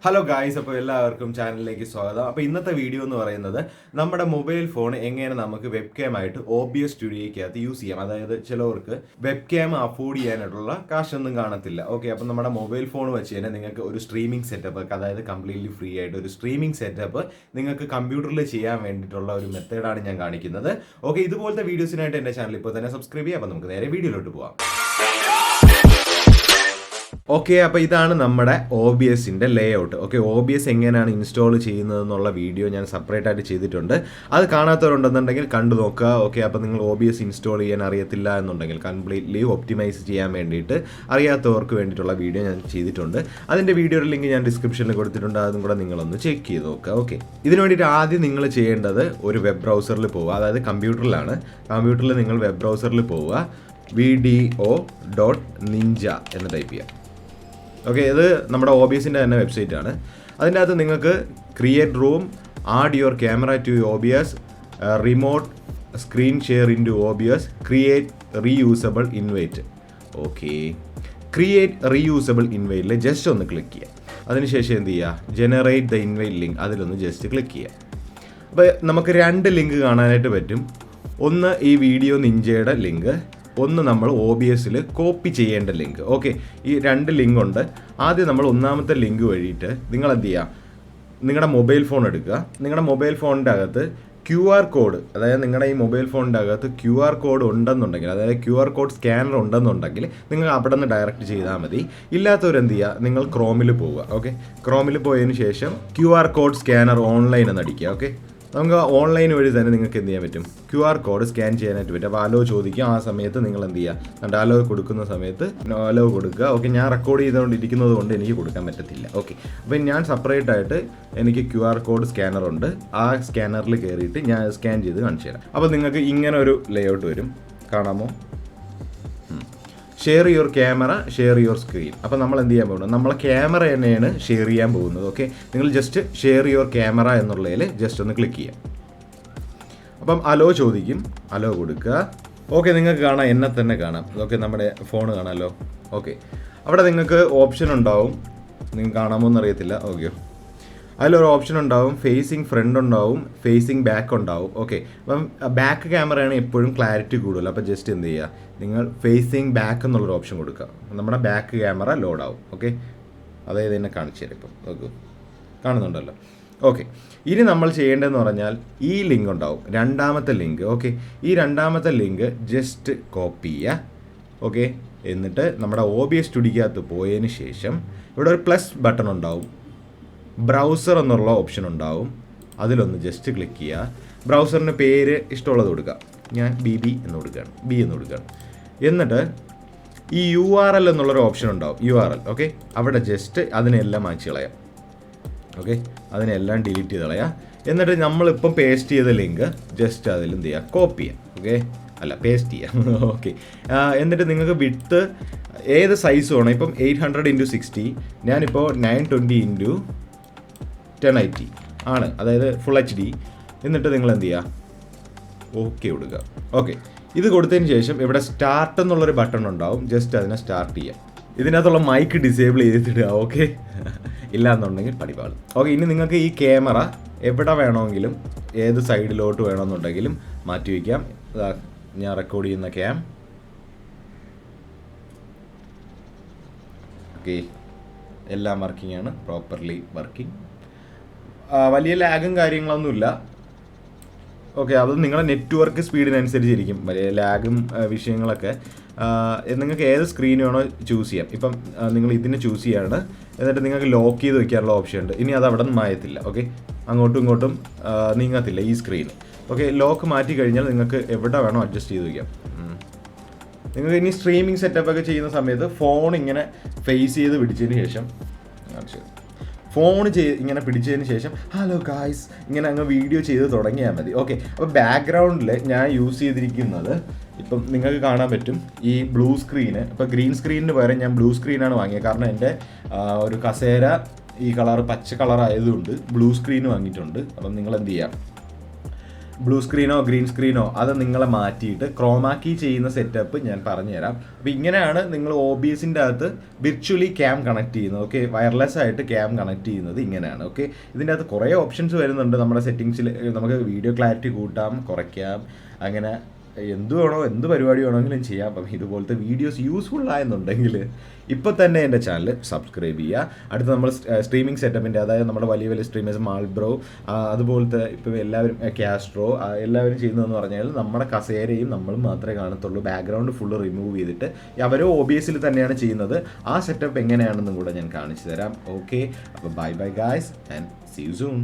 Hello guys, അപ്പോൾ എല്ലാവർക്കും ചാനലിലേക്ക് സ്വാഗതം. അപ്പോൾ ഇന്നത്തെ വീഡിയോ എന്ന് പറയുന്നത് നമ്മുടെ മൊബൈൽ ഫോൺ എങ്ങനെ നമുക്ക് വെബ് ക്യാം ആയിട്ട് OBS സ്റ്റുഡിയോയ്ക്കകത്ത് യൂസ് ചെയ്യാം. അതായത് ചിലവർക്ക് വെബ് ക്യാം അഫോർഡ് ചെയ്യാനായിട്ടുള്ള കാശൊന്നും കാണത്തില്ല. ഓക്കെ, അപ്പോൾ നമ്മുടെ മൊബൈൽ ഫോൺ വെച്ച് തന്നെ നിങ്ങൾക്ക് ഒരു സ്ട്രീമിംഗ് സെറ്റപ്പ്, അതായത് കംപ്ലീറ്റ്ലി ഫ്രീ ആയിട്ട് ഒരു സ്ട്രീമിംഗ് സെറ്റപ്പ് നിങ്ങൾക്ക് കമ്പ്യൂട്ടറിൽ ചെയ്യാൻ വേണ്ടിയിട്ടുള്ള ഒരു മെത്തേഡാണ് ഞാൻ കാണിക്കുന്നത്. ഓക്കെ, ഇതുപോലത്തെ വീഡിയോസിനായിട്ട് എൻ്റെ ചാനൽ ഇപ്പോൾ തന്നെ സബ്സ്ക്രൈബ് ചെയ്യാം. അപ്പോൾ നമുക്ക് നേരെ വീഡിയോയിലോട്ട് പോകാം. ഓക്കെ, അപ്പോൾ ഇതാണ് നമ്മുടെ OBSന്റെ ലേ ഔട്ട്. ഓക്കെ, OBS എങ്ങനെയാണ് ഇൻസ്റ്റാൾ ചെയ്യുന്നതെന്നുള്ള വീഡിയോ ഞാൻ സെപ്പറേറ്റ് ആയിട്ട് ചെയ്തിട്ടുണ്ട്. അത് കാണാത്തവരുണ്ടെന്നുണ്ടെങ്കിൽ കണ്ടു നോക്കുക. ഓക്കെ, അപ്പോൾ നിങ്ങൾ OBS ഇൻസ്റ്റാൾ ചെയ്യാൻ അറിയത്തില്ല എന്നുണ്ടെങ്കിൽ, കംപ്ലീറ്റ്ലി ഒപ്റ്റിമൈസ് ചെയ്യാൻ വേണ്ടിയിട്ട് അറിയാത്തവർക്ക് വേണ്ടിയിട്ടുള്ള വീഡിയോ ഞാൻ ചെയ്തിട്ടുണ്ട്. അതിൻ്റെ വീഡിയോയുടെ ലിങ്ക് ഞാൻ ഡിസ്ക്രിപ്ഷനിൽ കൊടുത്തിട്ടുണ്ട്. അതും കൂടെ നിങ്ങളൊന്ന് ചെക്ക് ചെയ്ത് നോക്കുക. ഓക്കെ, ഇതിനു വേണ്ടിയിട്ട് ആദ്യം നിങ്ങൾ ചെയ്യേണ്ടത് ഒരു വെബ് ബ്രൗസറിൽ പോവുക. അതായത് കമ്പ്യൂട്ടറിൽ നിങ്ങൾ വെബ് ബ്രൗസറിൽ പോവുക. VDO.ninja എന്ന് ടൈപ്പ് ചെയ്യുക. ഓക്കെ, ഇത് നമ്മുടെ OBSന്റെ തന്നെ വെബ്സൈറ്റ് ആണ്. അതിൻ്റെ അകത്ത് നിങ്ങൾക്ക് create room, add your camera to OBS, remote screen share into OBS, create reusable invite. Okay, create reusable ഇൻവൈറ്റിൽ ജസ്റ്റ് ഒന്ന് ക്ലിക്ക് ചെയ്യുക. അതിനുശേഷം എന്ത് ചെയ്യുക, ജനറേറ്റ് ദ ഇൻവൈറ്റ് ലിങ്ക്, അതിലൊന്ന് ജസ്റ്റ് ക്ലിക്ക് ചെയ്യുക. അപ്പോൾ നമുക്ക് രണ്ട് ലിങ്ക് കാണാനായിട്ട് പറ്റും. ഒന്ന് ഈ വീഡിയോ നിഞ്ചയുടെ ലിങ്ക്, ഒന്ന് നമ്മൾ OBSൽ കോപ്പി ചെയ്യേണ്ട ലിങ്ക്. ഓക്കെ, ഈ രണ്ട് ലിങ്ക് ഉണ്ട്. ആദ്യം നമ്മൾ ഒന്നാമത്തെ ലിങ്ക് വഴിയിട്ട് നിങ്ങൾ എന്ത് ചെയ്യുക, നിങ്ങളുടെ മൊബൈൽ ഫോൺ എടുക്കുക. നിങ്ങളുടെ മൊബൈൽ ഫോണിൻ്റെ അകത്ത് QR കോഡ്, അതായത് നിങ്ങളുടെ ഈ മൊബൈൽ ഫോണിൻ്റെ അകത്ത് QR കോഡ് ഉണ്ടെന്നുണ്ടെങ്കിൽ, അതായത് QR കോഡ് സ്കാനർ ഉണ്ടെന്നുണ്ടെങ്കിൽ നിങ്ങൾ അവിടെ നിന്ന് ഡയറക്റ്റ് ചെയ്താൽ മതി. ഇല്ലാത്തവരെന്ത് ചെയ്യുക, നിങ്ങൾ ക്രോമിൽ പോവുക. ഓക്കെ, ക്രോമിൽ പോയതിന് ശേഷം QR കോഡ് സ്കാനർ ഓൺലൈൻ എന്ന് അടിക്കുക. ഓക്കെ, നമുക്ക് ഓൺലൈൻ വഴി തന്നെ നിങ്ങൾക്ക് എന്ത് ചെയ്യാൻ പറ്റും, QR കോഡ് സ്കാൻ ചെയ്യാനായിട്ട് പറ്റും. അപ്പോൾ അലോ ചോദിക്കുക. ആ സമയത്ത് നിങ്ങൾ എന്ത് ചെയ്യുക, അലോ കൊടുക്കുന്ന സമയത്ത് അലോ കൊടുക്കുക. ഓക്കെ, ഞാൻ റെക്കോർഡ് ചെയ്തുകൊണ്ടിരിക്കുന്നത് കൊണ്ട് എനിക്ക് കൊടുക്കാൻ പറ്റത്തില്ല. ഓക്കെ, അപ്പോൾ ഞാൻ സെപ്പറേറ്റ് ആയിട്ട് എനിക്ക് QR കോഡ് സ്കാനർ ഉണ്ട്. ആ സ്കാനറിൽ കയറിയിട്ട് ഞാൻ സ്കാൻ ചെയ്ത് കാണിച്ചു തരാം. അപ്പോൾ നിങ്ങൾക്ക് ഇങ്ങനെ ഒരു ലേഔട്ട് വരും, കാണാമോ? Share your camera, share your screen. അപ്പോൾ നമ്മൾ എന്ത് ചെയ്യാൻ പോകുന്നത്, നമ്മളെ ക്യാമറ തന്നെയാണ് ഷെയർ ചെയ്യാൻ പോകുന്നത്. ഓക്കെ, നിങ്ങൾ ജസ്റ്റ് ഷെയർ യുവർ ക്യാമറ എന്നുള്ളതിൽ ജസ്റ്റ് ഒന്ന് ക്ലിക്ക് ചെയ്യാം. അപ്പം അലോ ചോദിക്കും, അലോ കൊടുക്കുക. ഓക്കെ, നിങ്ങൾക്ക് കാണാം, എന്നെ തന്നെ കാണാം. ഓക്കെ, നമ്മുടെ ഫോൺ കാണാമല്ലോ. ഓക്കെ, അവിടെ നിങ്ങൾക്ക് ഓപ്ഷൻ ഉണ്ടാവും, നിങ്ങൾക്ക് കാണാമോ എന്നറിയത്തില്ല. ഓക്കെ, അതിലൊരു ഓപ്ഷൻ ഉണ്ടാവും, ഫേസിങ് ഫ്രണ്ട് ഉണ്ടാവും, ഫേസിങ് ബാക്ക് ഉണ്ടാവും. ഓക്കെ, അപ്പം ബാക്ക് ക്യാമറയാണ് എപ്പോഴും ക്ലാരിറ്റി കൂടുതൽ. അപ്പോൾ ജസ്റ്റ് എന്ത് ചെയ്യുക, നിങ്ങൾ ഫേസിങ് ബാക്ക് എന്നുള്ളൊരു ഓപ്ഷൻ കൊടുക്കുക. നമ്മുടെ ബാക്ക് ക്യാമറ ലോഡ് ആവും. ഓക്കെ, അതായത് എന്നെ കാണിച്ചു തരാം. ഇപ്പം നോക്കൂ, കാണുന്നുണ്ടല്ലോ. ഓക്കെ, ഇനി നമ്മൾ ചെയ്യേണ്ടതെന്ന് പറഞ്ഞാൽ ഈ ലിങ്ക് ഉണ്ടാവും, രണ്ടാമത്തെ ലിങ്ക്. ഓക്കെ, ഈ രണ്ടാമത്തെ ലിങ്ക് ജസ്റ്റ് കോപ്പി ചെയ്യുക. ഓക്കെ, എന്നിട്ട് നമ്മുടെ OBS സ്റ്റുഡിയോക്കകത്ത് പോയതിന് ശേഷം ഇവിടെ ഒരു പ്ലസ് ബട്ടൺ ഉണ്ടാവും, ബ്രൗസർ എന്നുള്ള ഓപ്ഷൻ ഉണ്ടാവും. അതിലൊന്ന് ജസ്റ്റ് ക്ലിക്ക് ചെയ്യുക. ബ്രൗസറിൻ്റെ പേര് ഇഷ്ടമുള്ളത് കൊടുക്കുക. ഞാൻ ബി എന്ന് കൊടുക്കുകയാണ്. എന്നിട്ട് ഈ URL എന്നുള്ളൊരു ഓപ്ഷൻ ഉണ്ടാവും, URL. ഓക്കെ, അവിടെ ജസ്റ്റ് അതിനെല്ലാം മായ്ച്ച് കളയാം. ഓക്കെ, അതിനെല്ലാം ഡിലീറ്റ് ചെയ്ത് കളയാം. എന്നിട്ട് നമ്മളിപ്പം പേസ്റ്റ് ചെയ്ത ലിങ്ക് ജസ്റ്റ് അതിൽ എന്ത് ചെയ്യുക, കോപ്പി ചെയ്യാം. ഓക്കെ, അല്ല പേസ്റ്റ് ചെയ്യാം. ഓക്കെ, എന്നിട്ട് നിങ്ങൾക്ക് വിഡ്ത്ത് ഏത് സൈസ് വേണം. ഇപ്പം 800x60, ഞാനിപ്പോൾ 920x1080 ആണ്, അതായത് ഫുൾ HD. എന്നിട്ട് നിങ്ങൾ എന്ത് ചെയ്യുക, ഓക്കെ കൊടുക്കുക. ഓക്കെ, ഇത് കൊടുത്തതിന് ശേഷം ഇവിടെ സ്റ്റാർട്ട് എന്നുള്ളൊരു ബട്ടൺ ഉണ്ടാവും, ജസ്റ്റ് അതിനെ സ്റ്റാർട്ട് ചെയ്യാം. ഇതിനകത്തുള്ള മൈക്ക് ഡിസേബിൾ ചെയ്തിടുക. ഓക്കെ, ഇല്ലയെന്നുണ്ടെങ്കിൽ പടിപാടും. ഓക്കെ, ഇനി നിങ്ങൾക്ക് ഈ ക്യാമറ എവിടെ വേണമെങ്കിലും, ഏത് സൈഡിലോട്ട് വേണമെന്നുണ്ടെങ്കിലും മാറ്റി വയ്ക്കാം. ഞാൻ റെക്കോർഡ് ചെയ്യുന്ന ക്യാം. ഓക്കെ, എല്ലാം വർക്കിംഗ് ആണ്, പ്രോപ്പർലി വർക്കിംഗ്. വലിയ ലാഗും കാര്യങ്ങളൊന്നുമില്ല. ഓക്കെ, അത് നിങ്ങളുടെ നെറ്റ്വർക്ക് സ്പീഡിനനുസരിച്ചിരിക്കും വലിയ ലാഗും വിഷയങ്ങളൊക്കെ. നിങ്ങൾക്ക് ഏത് സ്ക്രീൻ വേണോ ചൂസ് ചെയ്യാം. ഇപ്പം നിങ്ങൾ ഇതിന് ചൂസ് ചെയ്യാണ്, എന്നിട്ട് നിങ്ങൾക്ക് ലോക്ക് ചെയ്ത് വയ്ക്കാനുള്ള ഓപ്ഷൻ ഉണ്ട്. ഇനി അത് അവിടെ നിന്ന് മായത്തില്ല. ഓക്കെ, അങ്ങോട്ടും ഇങ്ങോട്ടും നീങ്ങത്തില്ല ഈ സ്ക്രീൻ. ഓക്കെ, ലോക്ക് മാറ്റി കഴിഞ്ഞാൽ നിങ്ങൾക്ക് എവിടെ വേണോ അഡ്ജസ്റ്റ് ചെയ്ത് വയ്ക്കാം. നിങ്ങൾക്ക് ഇനി സ്ട്രീമിംഗ് സെറ്റപ്പ് ഒക്കെ ചെയ്യുന്ന സമയത്ത് ഫോൺ ഇങ്ങനെ ഫേസ് ചെയ്ത് പിടിച്ചതിന് ശേഷം ഇങ്ങനെ പിടിച്ചതിന് ശേഷം ഹലോ ഗായ്സ് ഇങ്ങനെ അങ്ങ് വീഡിയോ ചെയ്ത് തുടങ്ങിയാൽ മതി. ഓക്കെ, അപ്പോൾ ബാക്ക്ഗ്രൗണ്ടിൽ ഞാൻ യൂസ് ചെയ്തിരിക്കുന്നത് ഇപ്പം നിങ്ങൾക്ക് കാണാൻ പറ്റും ഈ ബ്ലൂ സ്ക്രീന്. ഇപ്പോൾ ഗ്രീൻ സ്ക്രീനിന് പകരം ഞാൻ ബ്ലൂ സ്ക്രീനാണ് വാങ്ങിയത്. കാരണം എൻ്റെ ഒരു കസേര ഈ കളർ പച്ച കളർ ആയതുകൊണ്ട് ബ്ലൂ സ്ക്രീൻ വാങ്ങിയിട്ടുണ്ട്. അപ്പം നിങ്ങൾ എന്ത് ചെയ്യാം, ബ്ലൂ സ്ക്രീനോ ഗ്രീൻ സ്ക്രീനോ അത് നിങ്ങളെ മാറ്റിയിട്ട് ക്രോമാക്കി ചെയ്യുന്ന സെറ്റപ്പ് ഞാൻ പറഞ്ഞുതരാം. അപ്പോൾ ഇങ്ങനെയാണ് നിങ്ങൾ OBSന്റെ അകത്ത് വിർച്വലി ക്യാം കണക്ട് ചെയ്യുന്നത്. ഓക്കെ, വയർലെസ് ആയിട്ട് ക്യാം കണക്ട് ചെയ്യുന്നത് ഇങ്ങനെയാണ്. ഓക്കെ, ഇതിൻ്റെ അകത്ത് കുറേ ഓപ്ഷൻസ് വരുന്നുണ്ട്. നമ്മുടെ സെറ്റിങ്സിൽ നമുക്ക് വീഡിയോ ക്ലാരിറ്റി കൂട്ടാം, കുറയ്ക്കാം, അങ്ങനെ എന്ത് പരിപാടി വേണമെങ്കിലും ചെയ്യാം. അപ്പം ഇതുപോലത്തെ വീഡിയോസ് യൂസ്ഫുൾ ആയെന്നുണ്ടെങ്കിൽ ഇപ്പോൾ തന്നെ എൻ്റെ ചാനൽ സബ്സ്ക്രൈബ് ചെയ്യുക. അടുത്ത് നമ്മൾ സ്ട്രീമിംഗ് സെറ്റപ്പിൻ്റെ, അതായത് നമ്മുടെ വലിയ വലിയ സ്ട്രീമേഴ്സ് മാൾബ്രോ അതുപോലത്തെ ഇപ്പോൾ എല്ലാവരും കാസ്ട്രോ എല്ലാവരും ചെയ്യുന്നതെന്ന് പറഞ്ഞാൽ നമ്മുടെ കസേരയും നമ്മളും മാത്രമേ കാണത്തുള്ളൂ. ബാക്ക്ഗ്രൗണ്ട് ഫുള്ള് റിമൂവ് ചെയ്തിട്ട് അവരും OBSൽ തന്നെയാണ് ചെയ്യുന്നത്. ആ സെറ്റപ്പ് എങ്ങനെയാണെന്നും കൂടെ ഞാൻ കാണിച്ചു തരാം. ഓക്കെ, അപ്പോൾ bye bye guys and see you soon.